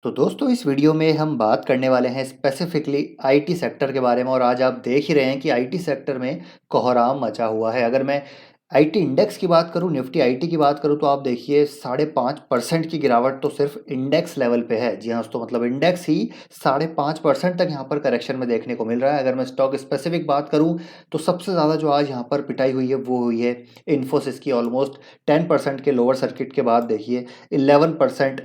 तो दोस्तों इस वीडियो में हम बात करने वाले हैं स्पेसिफिकली आईटी सेक्टर के बारे में। और आज आप देख ही रहे हैं कि आईटी सेक्टर में कोहराम मचा हुआ है। अगर मैं आईटी इंडेक्स की बात करूं, निफ्टी आईटी की बात करूं, तो आप देखिए 5.5% की गिरावट तो सिर्फ इंडेक्स लेवल पे है। जी हाँ दोस्तों, मतलब इंडेक्स ही 5.5% तक यहाँ पर करेक्शन में देखने को मिल रहा है। अगर मैं स्टॉक स्पेसिफिक बात करूं तो सबसे ज़्यादा जो आज यहाँ पर पिटाई हुई है वो हुई है इन्फोसिस की। ऑलमोस्ट 10% के लोअर सर्किट के बाद देखिए 11%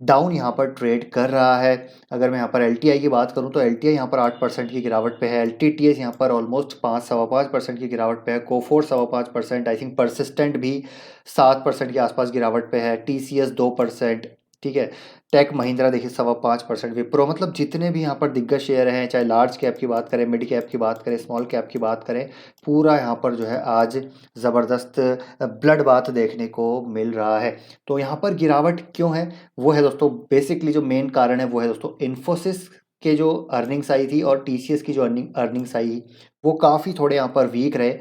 डाउन यहाँ पर ट्रेड कर रहा है। अगर मैं यहाँ पर एलटीआई की बात करूँ तो एलटीआई यहाँ पर 8% की गिरावट पे है। एलटीटीएस यहाँ पर ऑलमोस्ट 5 सवा 5% की गिरावट पे है। कोफोर 5.25%, आई थिंक परसिस्टेंट भी 7% के आसपास गिरावट पे है। टीसीएस 2%, ठीक है। टेक महिंद्रा देखिए 5.25%। विप्रो, मतलब जितने भी यहाँ पर दिग्गज शेयर हैं, चाहे लार्ज कैप की बात करें, मिड कैप की बात करें, स्मॉल कैप की बात करें, पूरा यहाँ पर जो है आज ज़बरदस्त ब्लड बाथ देखने को मिल रहा है। तो यहाँ पर गिरावट क्यों है, वो है दोस्तों बेसिकली जो मेन कारण है वो है दोस्तों इन्फोसिस के जो अर्निंग्स आई थी और टीसीएस की जो अर्निंग्स आई वो काफ़ी थोड़े यहाँ पर वीक रहे।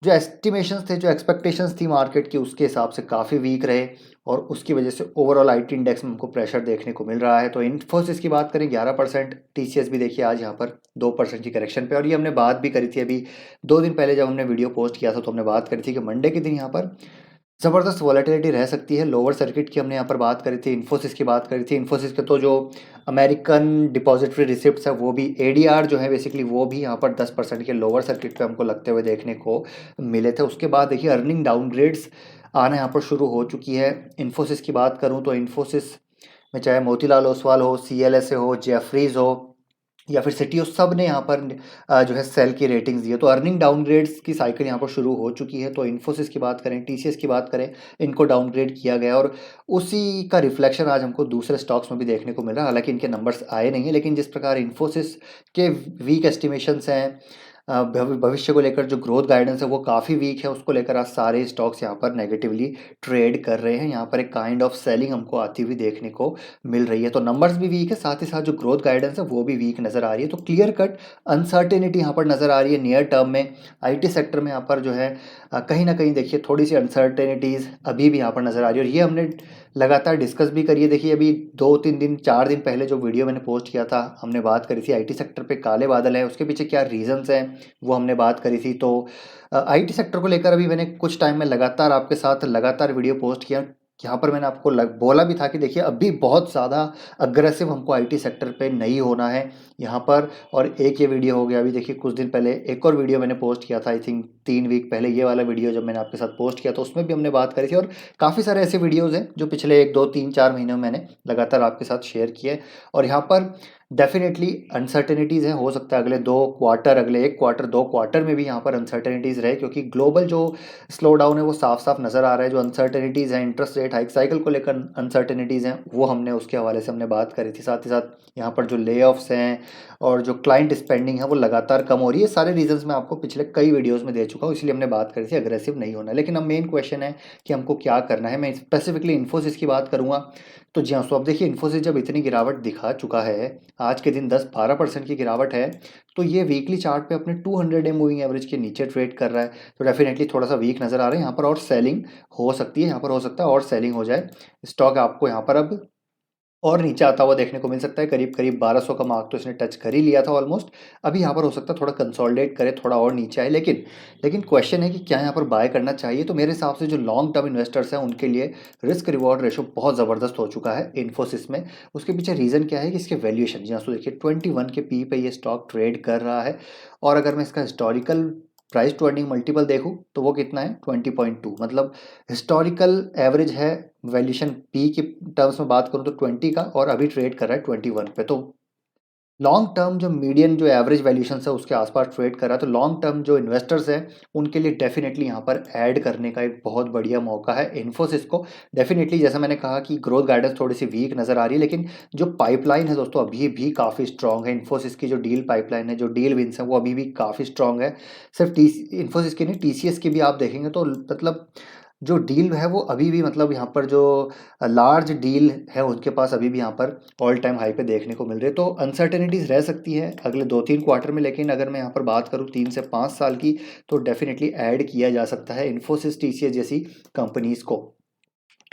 जो एस्टिमेशंस थे, जो एक्सपेक्टेशंस थी मार्केट की, उसके हिसाब से काफ़ी वीक रहे और उसकी वजह से ओवरऑल आईटी इंडेक्स में हमको प्रेशर देखने को मिल रहा है। तो इन्फोसिस की बात करें 11%, टीसीएस भी देखिए आज यहाँ पर 2% की करेक्शन पे। और ये हमने बात भी करी थी अभी 2 दिन पहले जब हमने वीडियो पोस्ट किया था, तो हमने बात करी थी कि मंडे के दिन यहाँ पर ज़बरदस्त वॉलेटिलिटी रह सकती है। लोअर सर्किट की हमने यहाँ पर बात करी थी, इन्फोसिस की बात करी थी। इन्फोसिस के तो जो अमेरिकन डिपॉजिटरी रिसिप्ट्स है वो भी, एडीआर जो है बेसिकली, वो भी यहाँ पर 10% के लोअर सर्किट पे हमको लगते हुए देखने को मिले थे। उसके बाद देखिए अर्निंग डाउनग्रेड्स आना यहाँ पर शुरू हो चुकी है। इन्फोसिस की बात करूँ तो इन्फोसिस में चाहे मोतीलाल ओसवाल हो, सीएलएसए हो, जेफरीज हो या फिर सिटी, सब ने यहाँ पर जो है सेल की रेटिंग्स दी है। तो अर्निंग डाउनग्रेड्स की साइकिल यहाँ पर शुरू हो चुकी है। तो इन्फोसिस की बात करें, टीसीएस की बात करें, इनको डाउनग्रेड किया गया और उसी का रिफ्लेक्शन आज हमको दूसरे स्टॉक्स में भी देखने को मिल रहा है। हालांकि इनके नंबर्स आए नहीं है, लेकिन जिस प्रकार इन्फोसिस के वीक एस्टिमेशंस हैं, भविष्य को लेकर जो ग्रोथ गाइडेंस है वो काफ़ी वीक है, उसको लेकर आज सारे स्टॉक्स यहाँ पर नेगेटिवली ट्रेड कर रहे हैं। यहाँ पर एक काइंड ऑफ सेलिंग हमको आती हुई देखने को मिल रही है। तो नंबर्स भी वीक है, साथ ही साथ जो ग्रोथ गाइडेंस है वो भी वीक नज़र आ रही है। तो क्लियर कट अनसर्टेनिटी यहाँ पर नज़र आ रही है नियर टर्म में। आईटी सेक्टर में यहाँ पर जो है कहीं ना कहीं देखिए थोड़ी सी अनसर्टेनिटीज़ अभी भी यहाँ पर नज़र आ रही है। और ये हमने लगातार डिस्कस भी करिए। देखिए अभी 2-3 दिन 4 दिन पहले जो वीडियो मैंने पोस्ट किया था, हमने बात करी थी आईटी सेक्टर पे काले बादल है, उसके पीछे क्या रीजंस हैं वो हमने बात करी थी। तो आईटी सेक्टर को लेकर अभी मैंने कुछ टाइम में लगातार आपके साथ लगातार वीडियो पोस्ट किया। यहाँ पर मैंने आपको बोला भी था कि देखिए अभी बहुत ज़्यादा अग्रेसिव हमको आईटी सेक्टर पे नहीं होना है यहाँ पर। और एक ये वीडियो हो गया, अभी देखिए कुछ दिन पहले एक और वीडियो मैंने पोस्ट किया था, आई थिंक 3 वीक पहले। ये वाला वीडियो जब मैंने आपके साथ पोस्ट किया तो उसमें भी हमने बात करी थी। और काफ़ी सारे ऐसे वीडियोज़ हैं जो पिछले 1 2 3 4 महीनों में मैंने लगातार आपके साथ शेयर किए। और यहाँ पर डेफिनेटली अनसर्टेनिटीज़ हैं। हो सकता है अगले 2 क्वार्टर, अगले 1 क्वार्टर, 2 क्वार्टर में भी यहाँ पर अनसर्टेनिटीज़ रहे, क्योंकि ग्लोबल जो स्लो डाउन है वो साफ साफ नज़र आ रहा है। जो अनसर्टेनिटीज़ हैं, इंटरेस्ट रेट हाइक साइकिल को लेकर अनसर्टेनिटीज़ हैं, वो हमने उसके हवाले से हमने बात करी थी। साथ ही साथ यहाँ पर जो ले ऑफ्स हैं और जो क्लाइंट स्पेंडिंग है वो लगातार कम हो रही है। सारे रीजंस मैं आपको पिछले कई वीडियोज़ में दे चुका हूँ, इसलिए हमने बात करी थी अग्रेसिव नहीं होना। लेकिन अब मेन क्वेश्चन है कि हमको क्या करना है। मैं स्पेसिफिकली इन्फोसिस की बात करूँगा। तो जी हाँ, तो अब देखिए इन्फोसिस जब इतनी गिरावट दिखा चुका है, आज के दिन 10-12% की गिरावट है, तो ये वीकली चार्ट पे अपने 200 डे मूविंग एवरेज के नीचे ट्रेड कर रहा है। तो डेफिनेटली थोड़ा सा वीक नज़र आ रहा है यहाँ पर, और सेलिंग हो सकती है यहाँ पर, हो सकता है और सेलिंग हो जाए। स्टॉक आपको यहाँ पर अब और नीचे आता हुआ देखने को मिल सकता है। करीब करीब 1200 का मार्क तो इसने टच कर ही लिया था ऑलमोस्ट। अभी यहाँ पर हो सकता है थोड़ा कंसोलिडेट करे, थोड़ा और नीचे आए। लेकिन लेकिन क्वेश्चन है कि क्या यहाँ पर बाय करना चाहिए। तो मेरे हिसाब से जो लॉन्ग टर्म इन्वेस्टर्स हैं उनके लिए रिस्क रिवॉर्ड रेशो बहुत ज़बरदस्त हो चुका है इन्फोसिस में। उसके पीछे रीज़न क्या है कि इसके वैल्यूएशन, जहाँ से देखिए 21 के पी पे ये स्टॉक ट्रेड कर रहा है। और अगर मैं इसका historical price to earning multiple देखूँ तो वो कितना है, 20.2। मतलब हिस्टोरिकल एवरेज है वैल्यूएशन पी की टर्म्स में बात करूँ तो 20 का, और अभी ट्रेड कर रहा है 21 पे। तो लॉन्ग टर्म जो मीडियन जो एवरेज वैल्यूएशन है उसके आसपास ट्रेड कर रहा है। तो लॉन्ग टर्म जो इन्वेस्टर्स हैं उनके लिए डेफिनेटली यहाँ पर ऐड करने का एक बहुत बढ़िया मौका है इन्फोसिस को। डेफिनेटली जैसा मैंने कहा कि ग्रोथ गाइडेंस थोड़ी सी वीक नज़र आ रही है, लेकिन जो पाइपलाइन है दोस्तों अभी भी काफ़ी स्ट्रॉन्ग है। इन्फोसिस की जो डील पाइपलाइन है, जो डील विंस है, वो अभी भी काफ़ी स्ट्रॉन्ग है। सिर्फ टी इन्फोसिस की नहीं, टीसीएस की भी आप देखेंगे तो मतलब जो डील है वो अभी भी, मतलब यहाँ पर जो लार्ज डील है उनके पास अभी भी यहाँ पर ऑल टाइम हाई पे देखने को मिल रही है। तो अनसर्टेनिटीज़ रह सकती है अगले 2-3 क्वार्टर में, लेकिन अगर मैं यहाँ पर बात करूँ 3 से 5 साल की, तो डेफिनेटली ऐड किया जा सकता है इन्फोसिस टीसीएस जैसी कंपनीज़ को।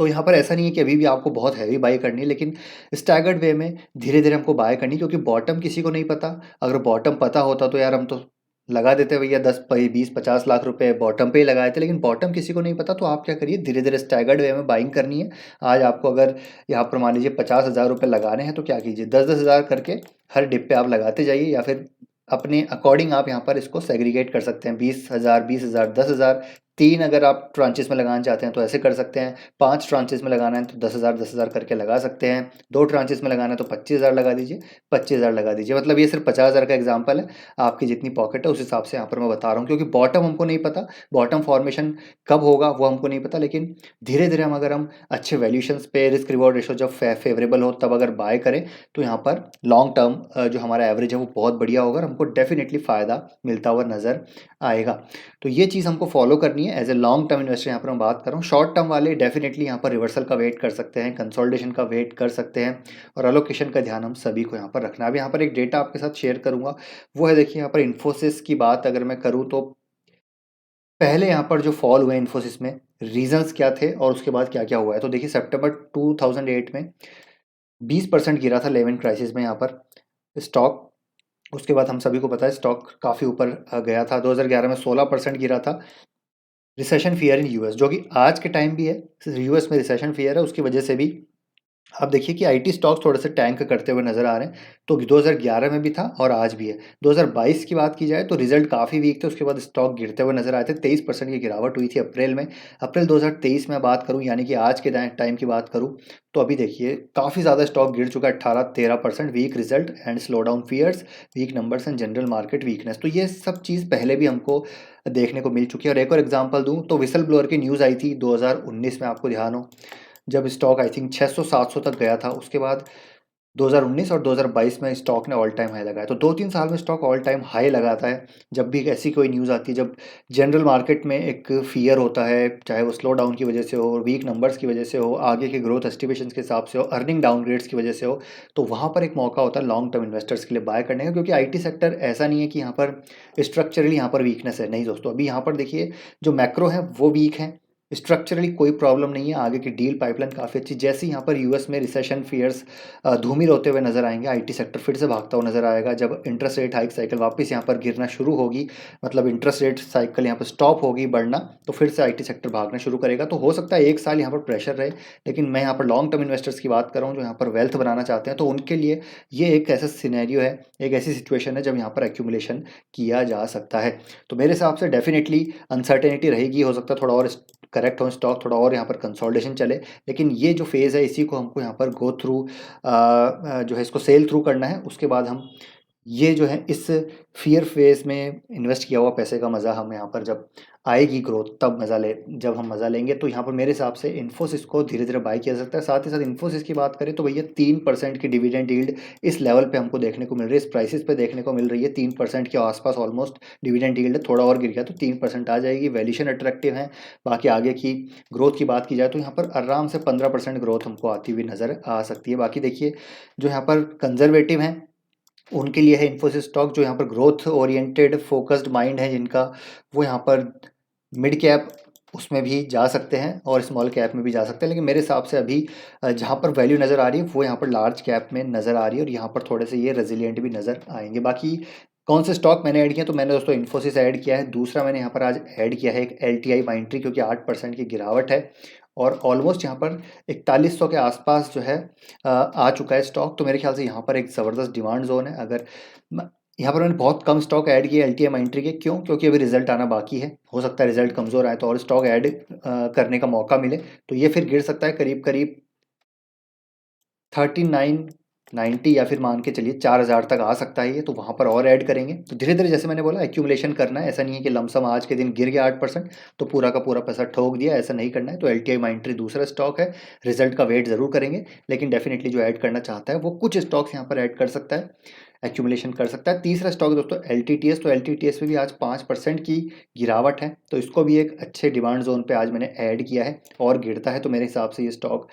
तो यहाँ पर ऐसा नहीं है कि अभी भी आपको बहुत हैवी बाय करनी है, लेकिन स्टैगर्ड वे में धीरे-धीरे हमको बाय करनी है, क्योंकि बॉटम किसी को नहीं पता। अगर बॉटम पता होता तो यार हम तो लगा देते भैया 10 प 20-50 लाख रुपए बॉटम पे ही लगाए थे, लेकिन बॉटम किसी को नहीं पता। तो आप क्या करिए, धीरे-धीरे स्टैगर्ड वे में बाइंग करनी है। आज आपको अगर यहाँ पर मान लीजिए 50,000 रुपए लगाने हैं, तो क्या कीजिए 10-10 हज़ार करके हर डिप पे आप लगाते जाइए, या फिर अपने अकॉर्डिंग आप यहाँ पर इसको सेग्रीगेट कर सकते हैं। 20,000, 20,000, 10,000, 3 अगर आप ट्रांचेस में लगाना चाहते हैं तो ऐसे कर सकते हैं। 5 ट्रांचेस में लगाना है तो 10,000, 10,000 करके लगा सकते हैं। 2 ट्रांचेस में लगाना है तो 25,000 लगा दीजिए, 25,000 लगा दीजिए। मतलब ये सिर्फ 50,000 का एग्जाम्पल है। आपकी जितनी पॉकेट है उस हिसाब से यहाँ पर मैं बता रहा हूँ, क्योंकि बॉटम हमको नहीं पता, बॉटम फॉर्मेशन कब होगा वो हमको नहीं पता। लेकिन धीरे धीरे अगर हम अच्छे वैल्यूशंस पे रिस्क रिवॉर्ड रेशो जब फेवरेबल हो तब अगर बाय करें, तो यहाँ पर लॉन्ग टर्म जो हमारा एवरेज है वो बहुत बढ़िया होगा और हमको डेफिनेटली फ़ायदा मिलता हुआ नज़र आएगा। तो ये चीज़ हमको फॉलो करनी है। As a long term investor यहाँ पर मैं बात कर रहा हूँ। शॉर्ट टर्म वाले डेफिनेटली यहाँ पर रिवर्सल का वेट कर सकते हैं, कंसोलिडेशन का वेट कर सकते हैं, और एलोकेशन का ध्यान हम सभी को यहाँ पर रखना है। अब यहाँ पर एक डेटा आपके साथ शेयर करूँगा, वो है देखिए यहाँ पर इन्फोसिस की बात अगर मैं करूँ तो पहले यहाँ पर जो फॉल हुए इन्फोसिस में, रीजंस क्या थे और उसके बाद क्या क्या हुआ है। तो देखिए सितंबर 2008 में 20% गिरा था लेमन क्राइसिस में यहाँ पर स्टॉक। उसके बाद हम सभी को पता है स्टॉक काफ़ी ऊपर गया था। 2011 में 16% गिरा था। रिसेशन फियर इन यूएस, जो कि आज के टाइम भी है, यूएस में रिसेशन फियर है, उसकी वजह से भी आप देखिए कि आईटी स्टॉक्स थोड़े से टैंक करते हुए नजर आ रहे हैं। तो 2011 में भी था और आज भी है। 2022 की बात की जाए तो रिजल्ट काफ़ी वीक थे, उसके बाद स्टॉक गिरते हुए नजर आए थे। 23% की गिरावट हुई थी अप्रैल में। अप्रैल 2023 में बात करूं, यानी कि आज के टाइम की बात करूं, तो अभी देखिए काफ़ी ज़्यादा स्टॉक गिर चुका है, 18-13%। Weak result and slow down fears, weak numbers and general market weakness. तो ये सब चीज़ पहले भी हमको देखने को मिल चुकी है। और एक और एग्जांपल दूं तो विसल ब्लोअर की न्यूज़ आई थी 2019 में, आपको ध्यान हो, जब स्टॉक आई थिंक 600-700 तक गया था। उसके बाद 2019 और 2022 में स्टॉक ने ऑल टाइम हाई लगाया। तो 2-3 साल में स्टॉक ऑल टाइम हाई लगाता है जब भी ऐसी कोई न्यूज़ आती है, जब जनरल मार्केट में एक फियर होता है, चाहे वो स्लो डाउन की वजह से हो, वीक नंबर्स की वजह से हो, आगे के ग्रोथ एस्टिमेशंस के हिसाब से हो, अर्निंग डाउनग्रेड्स की वजह से हो। तो वहाँ पर एक मौका होता है लॉन्ग टर्म इन्वेस्टर्स के लिए बाय करने का, क्योंकि आईटी सेक्टर ऐसा नहीं है कि यहाँ पर स्ट्रक्चरली यहाँ पर वीकनेस है। नहीं दोस्तों, अभी यहाँ पर देखिए जो मैक्रो है वो वीक है, स्ट्रक्चरली कोई प्रॉब्लम नहीं है। आगे की डील पाइपलाइन काफ़ी अच्छी। जैसे यहाँ पर यूएस में रिसेशन फियर्स धूमिल होते हुए नजर आएंगे, आईटी सेक्टर फिर से भागता हुआ नजर आएगा। जब इंटरेस्ट रेट हाइक साइकिल वापस यहाँ पर गिरना शुरू होगी, मतलब इंटरेस्ट रेट साइकिल यहाँ पर स्टॉप होगी बढ़ना, तो फिर से आईटी सेक्टर भागना शुरू करेगा। तो हो सकता है एक साल यहाँ पर प्रेशर रहे, लेकिन मैं यहाँ पर लॉन्ग टर्म इन्वेस्टर्स की बात कर रहा हूँ जो यहाँ पर वेल्थ बनाना चाहते हैं, तो उनके लिए ये एक ऐसा सिनेरियो है, एक ऐसी सिचुएशन है जब यहाँ पर एक्यूमुलेशन किया जा सकता है। तो मेरे हिसाब से डेफिनेटली अनसर्टेनिटी रहेगी, हो सकता है थोड़ा और करेक्ट हो स्टॉक, थोड़ा और यहाँ पर कंसोलिडेशन चले, लेकिन ये जो फेज़ है इसी को हमको यहाँ पर गो थ्रू जो है इसको सेल थ्रू करना है। उसके बाद हम ये जो है इस फियर फेज में इन्वेस्ट किया हुआ पैसे का मज़ा हम यहाँ पर जब आएगी ग्रोथ तब जब हम मज़ा लेंगे। तो यहाँ पर मेरे हिसाब से इन्फोसिस को धीरे धीरे बाय किया जा सकता है। साथ ही साथ इन्फोसिस की बात करें तो भैया 3% की डिविडेंड यील्ड इस लेवल पे हमको देखने को मिल रही है, इस प्राइसेस पे देखने को मिल रही है। 3% के आसपास ऑलमोस्ट डिविडेंड यील्ड है, थोड़ा और गिर गया तो 3% आ जाएगी। वैल्यूशन अट्रैक्टिव है। बाकी आगे की ग्रोथ की बात की जाए तो यहाँ पर आराम से 15% ग्रोथ हमको आती हुई नज़र आ सकती है। बाकी देखिए जो यहाँ पर कंजर्वेटिव हैं उनके लिए है इन्फोसिस स्टॉक, जो यहाँ पर ग्रोथ ओरिएंटेड फोकस्ड माइंड है जिनका, वो यहाँ पर मिड कैप उसमें भी जा सकते हैं और स्मॉल कैप में भी जा सकते हैं। लेकिन मेरे हिसाब से अभी जहाँ पर वैल्यू नज़र आ रही है वो यहाँ पर लार्ज कैप में नज़र आ रही है, और यहाँ पर थोड़े से ये रेजिलिएंट भी नज़र आएंगे। बाकी कौन से स्टॉक मैंने ऐड किया, तो मैंने दोस्तों इन्फोसिस ऐड किया है। दूसरा मैंने यहाँ पर आज ऐड किया है एक LTI माइंट्री, क्योंकि 8% की गिरावट है और ऑलमोस्ट यहाँ पर 4100 के आसपास जो है आ चुका है स्टॉक। तो मेरे ख्याल से यहाँ पर एक ज़बरदस्त डिमांड जोन है। अगर यहाँ पर मैंने बहुत कम स्टॉक ऐड किए LTI माइंट्री के, क्यों, क्योंकि अभी रिजल्ट आना बाकी है। हो सकता है रिजल्ट कमज़ोर आए तो और स्टॉक ऐड करने का मौका मिले, तो ये फिर गिर सकता है करीब करीब 3990 या फिर मान के चलिए 4000 तक आ सकता है ये, तो वहाँ पर और ऐड करेंगे। तो धीरे धीरे जैसे मैंने बोला एक्यूमुलेशन करना है, ऐसा नहीं है कि लमसम आज के दिन गिर गया 8% तो पूरा का पूरा पैसा ठोक दिया, ऐसा नहीं करना है। तो LTI माइंट्री दूसरा स्टॉक है, रिजल्ट का वेट ज़रूर करेंगे, लेकिन डेफिनेटली जो ऐड करना चाहता है वो कुछ स्टॉक्स यहाँ पर ऐड कर सकता है। एक्यूमुलेशन कर सकता है। तीसरा स्टॉक दोस्तों LTTS, तो LTTS में भी आज 5% की गिरावट है, तो इसको भी एक अच्छे डिमांड जोन पे आज मैंने ऐड किया है, और गिरता है तो मेरे हिसाब से ये स्टॉक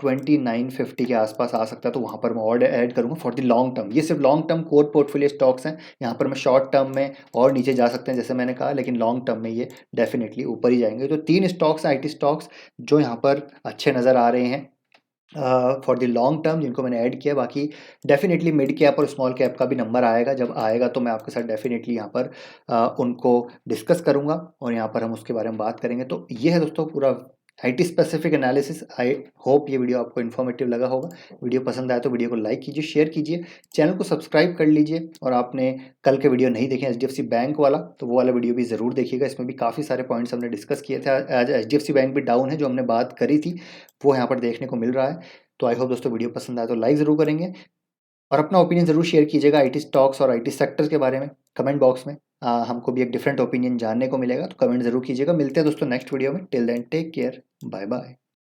2950 के आसपास आ सकता है, तो वहाँ पर मैं और ऐड करूँगा फॉर द लॉन्ग टर्म। ये सिर्फ long term core portfolio stocks हैं, यहाँ पर मैं शॉर्ट टर्म में और नीचे जा सकते हैं जैसे मैंने कहा, लेकिन लॉन्ग टर्म में ये डेफिनेटली ऊपर ही जाएंगे। तो 3 स्टॉक्स IT स्टॉक्स जो यहाँ पर अच्छे नज़र आ रहे हैं फॉर द लॉन्ग टर्म, जिनको मैंने ऐड किया। बाकी डेफिनेटली मिड कैप और स्मॉल कैप का भी नंबर आएगा, जब आएगा तो मैं आपके साथ डेफिनेटली यहाँ पर उनको डिस्कस करूँगा और यहाँ पर हम उसके बारे में बात करेंगे। तो ये है दोस्तों पूरा IT specific analysis. I hope ये वीडियो आपको इन्फॉर्मेटिव लगा होगा। वीडियो पसंद आया तो वीडियो को लाइक कीजिए, शेयर कीजिए, चैनल को सब्सक्राइब कर लीजिए, और आपने कल के वीडियो नहीं देखे HDFC बैंक वाला, तो वो वाला वीडियो भी ज़रूर देखिएगा। इसमें भी काफ़ी सारे पॉइंट्स हमने डिस्कस किए थे। आज HDFC बैंक भी डाउन है, जो हमने बात करी थी वो यहाँ पर देखने को मिल रहा है। तो आई होप दोस्तों वीडियो पसंद आया तो लाइक ज़रूर करेंगे, और अपना ओपिनियन ज़रूर शेयर कीजिएगा IT स्टॉक्स और IT सेक्टर्स के बारे में कमेंट बॉक्स में। हमको भी एक डिफरेंट ओपिनियन जानने को मिलेगा, तो कमेंट ज़रूर कीजिएगा। मिलते हैं दोस्तों नेक्स्ट वीडियो में। Till then take care, bye bye.